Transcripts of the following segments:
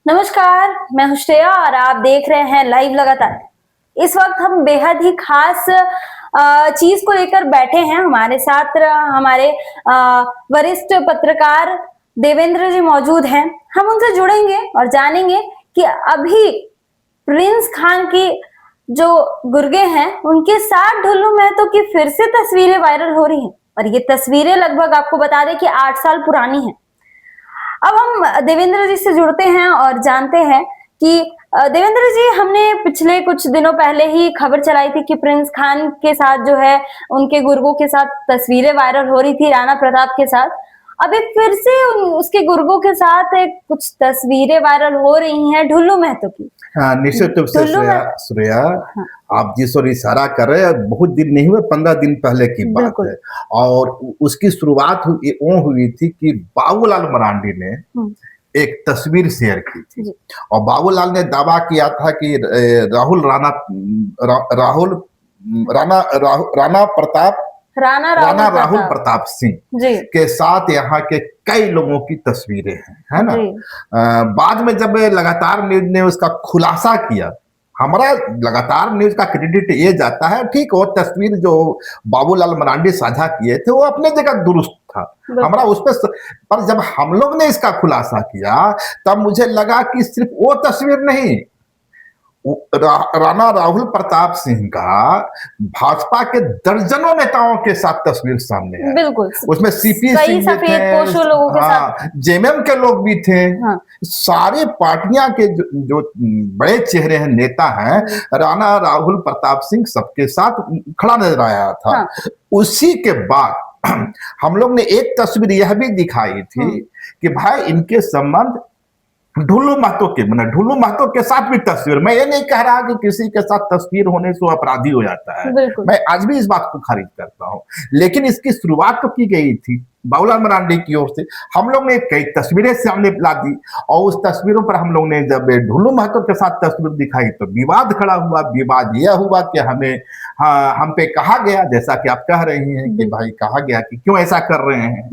नमस्कार, मैं हूं श्रेया और आप देख रहे हैं लाइव लगातार। इस वक्त हम बेहद ही खास चीज को लेकर बैठे हैं। हमारे साथ हमारे वरिष्ठ पत्रकार देवेंद्र जी मौजूद हैं। हम उनसे जुड़ेंगे और जानेंगे कि अभी प्रिंस खान की जो गुर्गे हैं उनके साथ ढुल्लू महतो की फिर से तस्वीरें वायरल हो रही हैं और ये तस्वीरें लगभग आपको बता दें कि 8 साल पुरानी हैं। अब हम देवेंद्र जी से जुड़ते हैं और जानते हैं कि देवेंद्र जी, हमने पिछले कुछ दिनों पहले ही खबर चलाई थी कि प्रिंस खान के साथ जो है उनके गुर्गों के साथ तस्वीरें वायरल हो रही थी राणा प्रताप के साथ। अभी फिर से उसके गुर्गों के साथ कुछ तस्वीरें वायरल हो रही हैं ढुल्लू महतो की। हाँ, निश्चित रूप से श्रेया, हाँ। आप जिस ओर इशारा कर रहे हैं बहुत दिन नहीं हुए, 15 दिन पहले की बात है। और उसकी शुरुआत हुई थी कि बाबूलाल मरांडी ने एक तस्वीर शेयर की थी और बाबूलाल ने दावा किया था कि राणा राहुल प्रताप सिंह के साथ यहाँ के कई लोगों की तस्वीरें हैं, है ना। बाद में जब लगातार न्यूज ने उसका खुलासा किया, हमारा लगातार न्यूज का क्रेडिट ये जाता है, ठीक, वो तस्वीर जो बाबूलाल मरांडी साझा किए थे वो अपने जगह दुरुस्त था, हमारा उस पर जब हम लोग ने इसका खुलासा किया तब मुझे लगा कि सिर्फ वो तस्वीर नहीं, राणा राहुल प्रताप सिंह का भाजपा के दर्जनों नेताओं के साथ तस्वीर सामने है। बिल्कुल, उसमें सीपी सिंह भी थे, लोगों के साथ जेएमएम के लोग भी थे। सारी पार्टियां के जो बड़े चेहरे हैं, नेता हैं, राणा राहुल प्रताप सिंह सबके साथ खड़ा नजर आया था। उसी के बाद हम लोग ने एक तस्वीर यह भी दिखाई थी कि भाई इनके संबंध ढुल्लू महतो के साथ भी तस्वीर। मैं ये नहीं कह रहा कि किसी के साथ तस्वीर होने से अपराधी हो जाता है, मैं आज भी इस बात को खारिज करता हूं, लेकिन इसकी शुरुआत तो की गई थी बाबूलाल मरांडी की ओर से। हम लोग ने कई तस्वीरें सामने ला दी और उस तस्वीरों पर हम लोग ने जब ढुल्लू महतो के साथ तस्वीर दिखाई तो विवाद खड़ा हुआ। विवाद यह हुआ कि हम पे कहा गया, जैसा कि आप कह रही हैं कि भाई कहा गया कि क्यों ऐसा कर रहे हैं,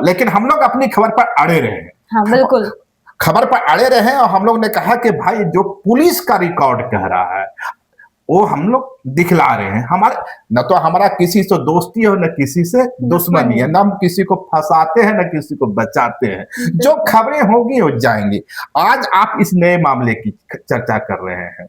लेकिन हम लोग अपनी खबर पर अड़े रहे हैं। हाँ, बिल्कुल, खबर पर अड़े रहे और हम लोग ने कहा कि भाई जो पुलिस का रिकॉर्ड कह रहा है वो हम लोग दिखला रहे हैं। न तो हमारा किसी से दोस्ती है, न किसी से दुश्मनी है, न हम किसी को फंसाते हैं, न किसी को बचाते हैं। जो खबरें होंगी वो जाएंगी। आज आप इस नए मामले की चर्चा कर रहे हैं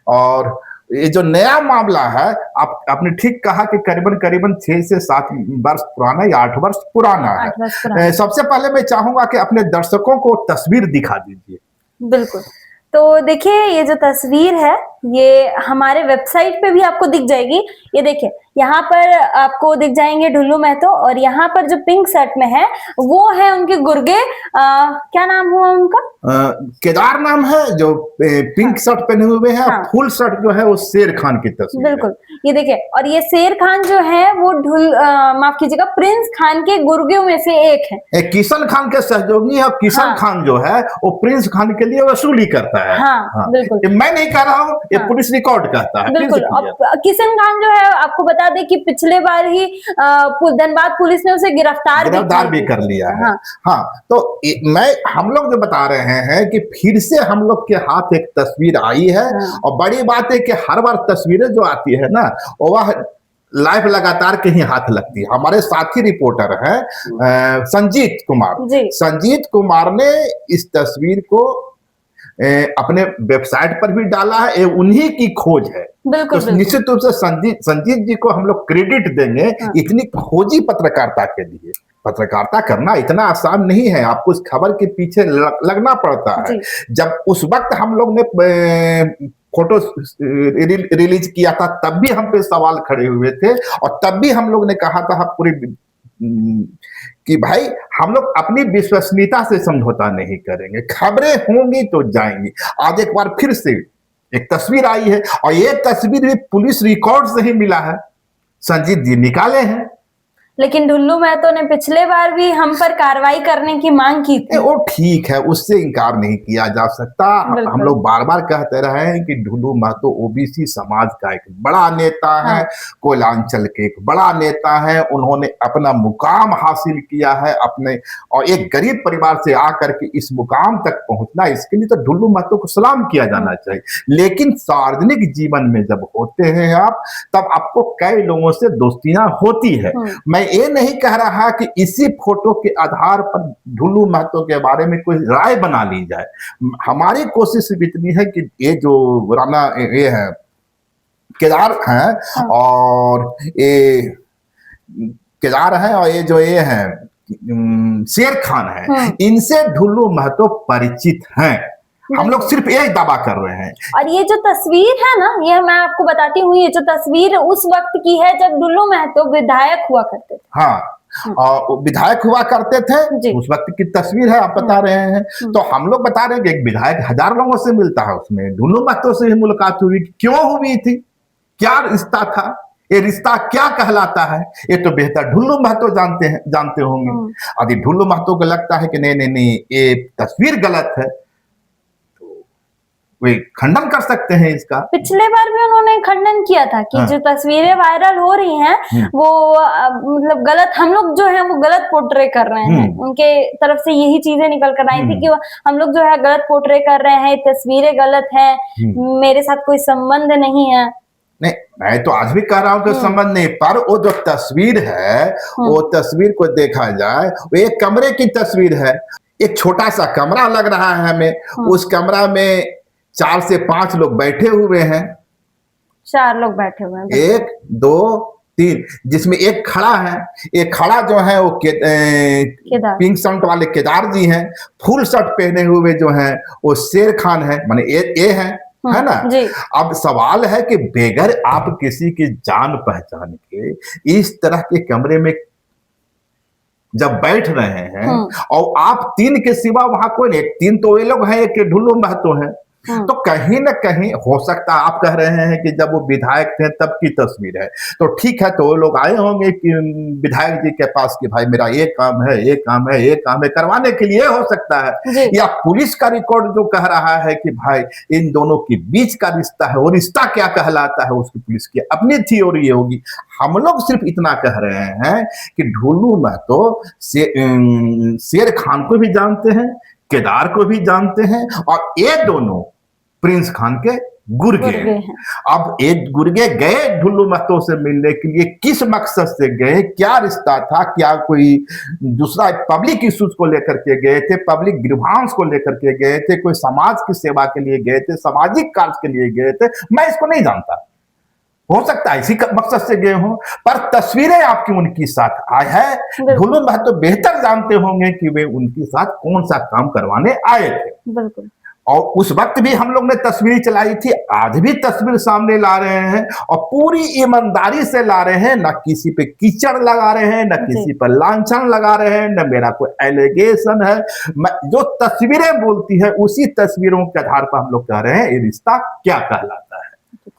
और ये जो नया मामला है, आपने ठीक कहा कि करीबन 6 से 7 वर्ष पुराना या 8 वर्ष पुराना है। सबसे पहले मैं चाहूंगा कि अपने दर्शकों को तस्वीर दिखा दीजिए। बिल्कुल, तो देखिए ये जो तस्वीर है ये हमारे वेबसाइट पे भी आपको दिख जाएगी। ये देखिए यहाँ पर आपको दिख जाएंगे ढुल्लू महतो और यहाँ पर जो पिंक शर्ट में है वो है उनके गुर्गे। क्या नाम हुआ उनका? केदार नाम है जो पिंक शर्ट पहने हुए हैं। फुल शर्ट जो है वो शेर खान की तस्वीर। बिल्कुल, ये देखिए, और ये शेर खान जो है वो माफ कीजिएगा, प्रिंस खान के गुर्गों में से एक है। किशन खान के सहयोगी है और किशन खान जो है वो प्रिंस खान के लिए वसूली करता है। बिल्कुल, मैं नहीं कह रहा हूँ, ये पुलिस रिकॉर्ड कहता है। बिल्कुल, किशन खान जो है आपको बता दें कि पिछले बार ही धनबाद पुलिस ने उसे गिरफ्तार भी कर लिया है। हाँ, तो हम लोग जो बता रहे हैं कि फिर से हम लोग के हाथ एक तस्वीर आई है और बड़ी बात है कि हर बार तस्वीरें जो आती है ना वह लाइव लगातार के ही हाथ लगती है। हमारे साथी रिपोर्टर हैं संजीत कुमार ने इस तस्वीर को अपने वेबसाइट पर भी डाला है, उन्हीं की खोज है। तो निश्चित रूप से संजीत जी को हम लोग क्रेडिट देंगे इतनी खोजी पत्रकारिता के लिए। पत्रकारिता करना इतना आसान नहीं है, आपको इस खबर के पीछे लगना पड़ता है। जब उस वक्त हम लोग ने फोटो रिलीज किया था तब भी हम पे सवाल खड़े हुए थे और तब भी हम लोग ने कहा था पूरी कि भाई हम लोग अपनी विश्वसनीयता से समझौता नहीं करेंगे, खबरें होंगी तो जाएंगी। आज एक बार फिर से एक तस्वीर आई है और ये तस्वीर भी पुलिस रिकॉर्ड से ही मिला है, संजीत जी निकाले हैं। लेकिन ढुल्लू महतो ने पिछले बार भी हम पर कार्रवाई करने की मांग की थी। वो ठीक है, उससे इनकार नहीं किया जा सकता। हम बिल्कुल। लोग बार बार कहते रहे हैं कि ढुल्लू महतो ओबीसी समाज का एक बड़ा नेता है, हाँ। कोयलांचल के एक बड़ा नेता है। उन्होंने अपना मुकाम हासिल किया है अपने, और एक गरीब परिवार से आकर के इस मुकाम तक पहुंचना, इसके लिए तो ढुल्लू महतो को सलाम किया जाना चाहिए। लेकिन सार्वजनिक जीवन में जब होते हैं आप, तब आपको कई लोगों से दोस्तियां होती है। मैं ये नहीं कह रहा कि इसी फोटो के आधार पर ढुल्लू महतो के बारे में कोई राय बना ली जाए। हमारी कोशिश सिर्फ इतनी है कि ये जो राणा ये है केदार हैं, और ये केदार हैं, और ये जो ये है शेर खान है, इनसे ढुल्लू महतो परिचित हैं। हम लोग सिर्फ यही दावा कर रहे हैं। और ये जो तस्वीर है ना, ये मैं आपको बताती हूँ, ये जो तस्वीर उस वक्त की है जब ढुल्लू महतो विधायक हुआ करते थे। हाँ, और विधायक हुआ करते थे, उस वक्त की तस्वीर है, आप बता रहे हैं। तो हम लोग बता रहे हैं कि एक विधायक 1000 लोगों से मिलता है, उसमें ढुल्लू महतो से ही मुलाकात हुई। क्यों हुई थी, क्या रिश्ता था, ये रिश्ता क्या कहलाता है, ये तो बेहतर ढुल्लू महतो जानते होंगे। यदि ढुल्लू महतो को लगता है कि नहीं नहीं नहीं ये तस्वीर गलत है, वे खंडन कर सकते हैं इसका। पिछले बार भी उन्होंने खंडन किया था कि जो तस्वीरें वायरल हो रही हैं वो मतलब गलत, हम लोग जो है वो गलत पोर्ट्रे कर रहे हैं। उनके तरफ से यही चीजें निकल कर आई थी कि हम लोग जो है गलत पोर्ट्रे कर रहे हैं, तस्वीरें गलत हैं, मेरे साथ कोई संबंध नहीं है। नहीं, मैं तो आज भी कह रहा हूँ कि संबंध नहीं, पर वो जो तस्वीर है, वो तस्वीर को देखा जाए, वो एक कमरे की तस्वीर है। एक छोटा सा कमरा लग रहा है हमें, उस कमरा में 4 से 5 लोग बैठे हुए हैं। 4 लोग बैठे हुए हैं, 1 2 3, जिसमें एक खड़ा है। एक खड़ा जो है वो पिंक शर्ट वाले केदार जी हैं। फुल शर्ट पहने हुए जो हैं वो शेर खान है, माने ये है ना जी। अब सवाल है कि बेगर आप किसी की जान पहचान के इस तरह के कमरे में जब बैठ रहे हैं, और आप 3 के सिवा वहां कोई नहीं, 3 तो ये लोग हैं, एक ढुल्लू महतो है, तो कहीं ना कहीं हो सकता है, आप कह रहे हैं कि जब वो विधायक थे तब की तस्वीर है, तो ठीक है, तो वो लोग आए होंगे कि विधायक जी के पास कि भाई मेरा ये काम है, ये काम है, ये काम है, करवाने के लिए हो सकता है। या पुलिस का रिकॉर्ड जो कह रहा है कि भाई इन दोनों के बीच का रिश्ता है, वो रिश्ता क्या कहलाता है, उसकी पुलिस की अपनी थ्योरी होगी। हम लोग सिर्फ इतना कह रहे हैं कि ढुल्लू महतो शेर खान को भी जानते हैं, केदार को भी जानते हैं, और ये दोनों प्रिंस खान के गुर्गे हैं। अब एक गुर्गे गए ढुल्लू महतो से मिलने के लिए, किस मकसद से गए, क्या रिश्ता था, क्या कोई दूसरा पब्लिक इश्यूज को लेकर के गए थे, पब्लिक ग्रीवांस को लेकर के गए थे, कोई समाज की सेवा के लिए गए थे, सामाजिक कार्य के लिए गए थे, मैं इसको नहीं जानता। हो सकता है इसी मकसद से गए हों, पर तस्वीरें आपकी उनकी साथ आए हैं। ढुल्लू महतो बेहतर जानते होंगे कि वे उनके साथ कौन सा काम करवाने आए थे। बिल्कुल। और उस वक्त भी हम लोग ने तस्वीर चलाई थी, आज भी तस्वीर सामने ला रहे हैं, और पूरी ईमानदारी से ला रहे हैं। न किसी पे कीचड़ लगा रहे हैं, न किसी पर लांछन लगा रहे हैं, न मेरा कोई एलिगेशन है। जो तस्वीरें बोलती है, उसी तस्वीरों के आधार पर हम लोग कह रहे हैं ये रिश्ता क्या कहलाता है।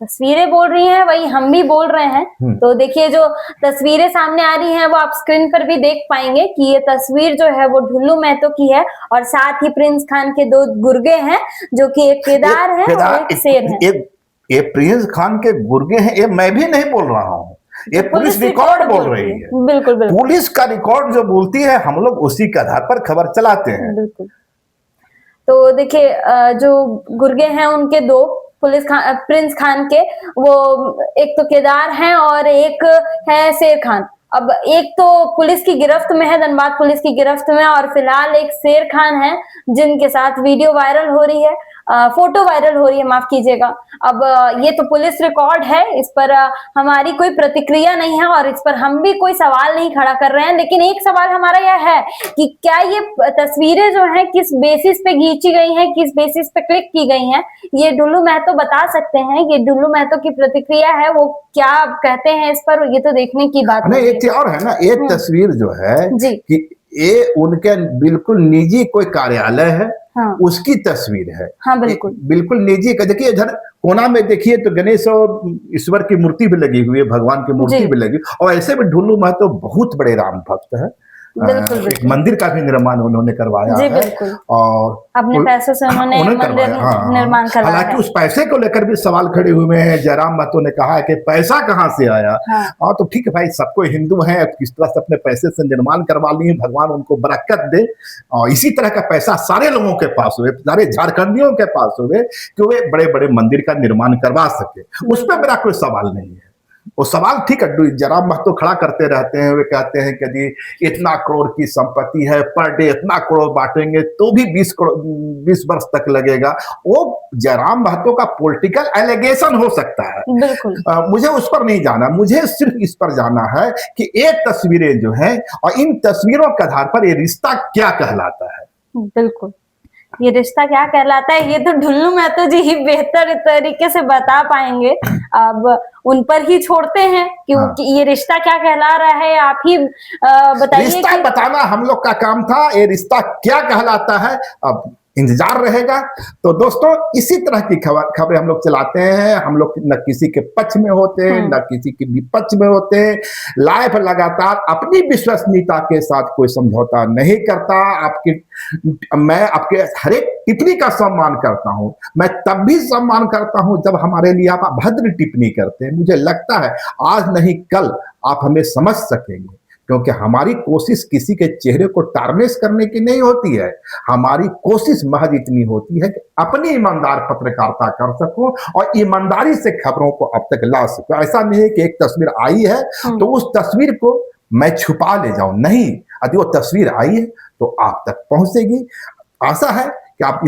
तस्वीरें बोल रही हैं, वही हम भी बोल रहे हैं। तो देखिए, जो तस्वीरें सामने आ रही हैं वो आप स्क्रीन पर भी देख पाएंगे कि ये तस्वीर जो है वो ढुल्लू महतो की है, और साथ ही प्रिंस खान के 2 गुर्गे हैं, जो कि एक केदार है और एक शेर है। ये प्रिंस खान के गुर्गे हैं, ये मैं भी नहीं बोल रहा हूँ, ये पुलिस रिकॉर्ड बोल रही है। बिल्कुल बिल्कुल, पुलिस का रिकॉर्ड जो बोलती है, हम लोग उसी के आधार पर खबर चलाते हैं। बिल्कुल। तो देखिए, जो गुर्गे हैं उनके 2, प्रिंस खान के, वो एक तो केदार हैं और एक है शेर खान। अब एक तो पुलिस की गिरफ्त में है, धनबाद पुलिस की गिरफ्त में, और फिलहाल एक शेर खान है जिनके साथ वीडियो वायरल हो रही है, फोटो वायरल हो रही है, माफ कीजिएगा। अब ये तो पुलिस रिकॉर्ड है, इस पर हमारी कोई प्रतिक्रिया नहीं है और इस पर हम भी कोई सवाल नहीं खड़ा कर रहे हैं। लेकिन एक सवाल हमारा यह है कि क्या ये तस्वीरें जो हैं किस बेसिस पे खींची गई हैं, किस बेसिस पे क्लिक की गई हैं, ये ढुल्लू महतो बता सकते हैं। ये ढुल्लू महतो की प्रतिक्रिया है, वो क्या कहते हैं इस पर, ये तो देखने की बात नहीं। ये और है ना, एक तस्वीर जो है कि ये उनके बिल्कुल निजी कोई कार्यालय है, हाँ उसकी तस्वीर है। हाँ बिल्कुल बिल्कुल निजी का। देखिए इधर कोना में देखिए तो गणेश और ईश्वर की मूर्ति भी लगी हुई है, भगवान की मूर्ति जी भी लगी, और ऐसे में ढुल्लू महतो बहुत बड़े राम भक्त है। बिल्कुल एक बिल्कुल मंदिर का भी निर्माण उन्होंने करवाया जी है, बिल्कुल और अपने पैसों से उन्होंने मंदिर करवाया। हाँ, निर्माण करवाया हालांकि है। उस पैसे को लेकर भी सवाल खड़े हुए हैं। जयराम महतो ने कहा है कि पैसा कहाँ से आया। हाँ हाँ तो ठीक है भाई, सबको हिंदू हैं, किस तरह से अपने पैसे से निर्माण करवा लिए, भगवान उनको बरकत दे। और इसी तरह का पैसा सारे लोगों के पास हुए, सारे झारखंडियों के पास हुए कि वे बड़े बड़े मंदिर का निर्माण करवा सके। उस पर मेरा कोई सवाल नहीं है। वो सवाल ठीक है, जयराम महतो खड़ा करते रहते हैं, वे कहते हैं कि जी इतना करोड़ की संपत्ति है, पर डे इतना करोड़ बांटेंगे तो भी 20 वर्ष तक लगेगा। वो जयराम महतो का पॉलिटिकल एलिगेशन हो सकता है, बिल्कुल मुझे उस पर नहीं जाना। मुझे सिर्फ इस पर जाना है कि ये तस्वीरें जो हैं, और इन तस्वीरों के आधार पर ये रिश्ता क्या कहलाता है। बिल्कुल ये रिश्ता क्या कहलाता है, ये तो ढुल्लू महतो जी ही बेहतर तरीके से बता पाएंगे। अब उन पर ही छोड़ते हैं क्योंकि ये रिश्ता क्या कहला रहा है, आप ही बताइए। रिश्ता बताना हम लोग का काम था, ये रिश्ता क्या कहलाता है अब इंतजार रहेगा। तो दोस्तों इसी तरह की खबरें हम लोग चलाते हैं। हम लोग न किसी के पक्ष में होते हैं, न किसी के विपक्ष में होते हैं। लाइव लगातार अपनी विश्वसनीयता के साथ कोई समझौता नहीं करता। मैं आपके हर एक टिप्पणी का सम्मान करता हूं। मैं तब भी सम्मान करता हूं जब हमारे लिए आप भद्र टिप्पणी करते हैं। मुझे लगता है आज नहीं कल आप हमें समझ सकेंगे, क्योंकि हमारी कोशिश किसी के चेहरे को टार्निश करने की नहीं होती है। हमारी कोशिश महज इतनी होती है कि अपनी ईमानदार पत्रकारिता कर सको और ईमानदारी से खबरों को अब तक ला सको। ऐसा नहीं है कि एक तस्वीर आई है तो उस तस्वीर को मैं छुपा ले जाऊं, नहीं। यदि वो तस्वीर आई है तो आप तक पहुंचेगी। आशा है कि आप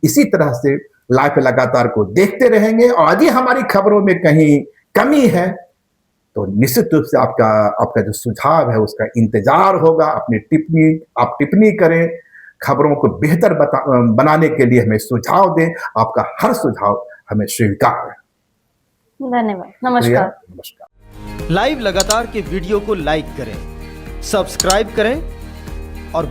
इसी तरह से लाइव लगातार को देखते रहेंगे, और यदि हमारी खबरों में कहीं कमी है तो निश्चित रूप से आपका जो सुझाव है उसका इंतजार होगा। अपनी टिप्पणी करें, खबरों को बेहतर बनाने के लिए हमें सुझाव दें। आपका हर सुझाव हमें स्वीकार है। धन्यवाद, नमस्कार। नमस्कार। लाइव लगातार के वीडियो को लाइक करें, सब्सक्राइब करें